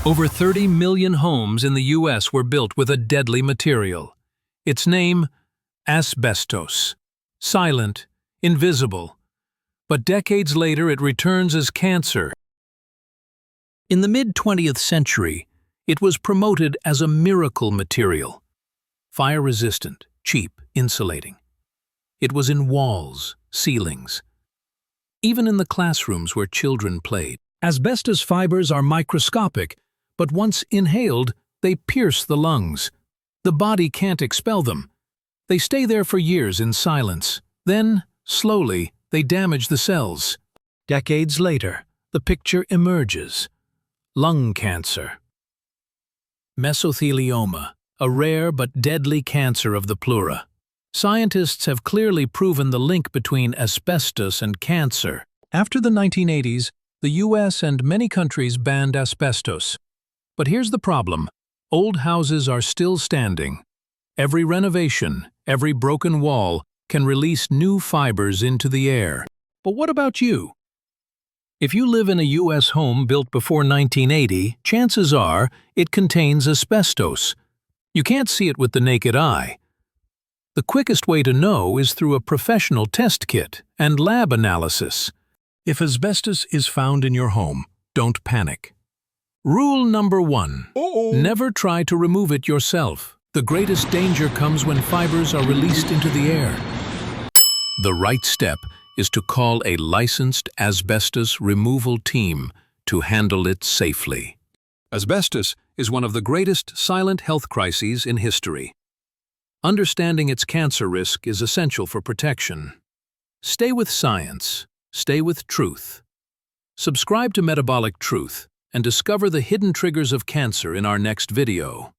Over 30 million homes in the U.S. were built with a deadly material. Its name, asbestos. Silent, invisible. But decades later it returns as cancer. In the mid-20th century, it was promoted as a miracle material. Fire-resistant, cheap, insulating. It was in walls, ceilings, even in the classrooms where children played. Asbestos fibers are microscopic, but once inhaled, they pierce the lungs. The body can't expel them. They stay there for years in silence. Then, slowly, they damage the cells. Decades later, the picture emerges. Lung cancer. Mesothelioma, a rare but deadly cancer of the pleura. Scientists have clearly proven the link between asbestos and cancer. After the 1980s, the US and many countries banned asbestos. But here's the problem. Old houses are still standing. Every renovation, every broken wall can release new fibers into the air. But what about you? If you live in a US home built before 1980, chances are it contains asbestos. You can't see it with the naked eye. The quickest way to know is through a professional test kit and lab analysis. If asbestos is found in your home, don't panic. Rule number 1. Never try to remove it yourself. The greatest danger comes when fibers are released into the air. The right step is to call a licensed asbestos removal team to handle it safely. Asbestos is one of the greatest silent health crises in history. Understanding its cancer risk is essential for protection. Stay with science. Stay with truth. Subscribe to Metabolic Truth and discover the hidden triggers of cancer in our next video.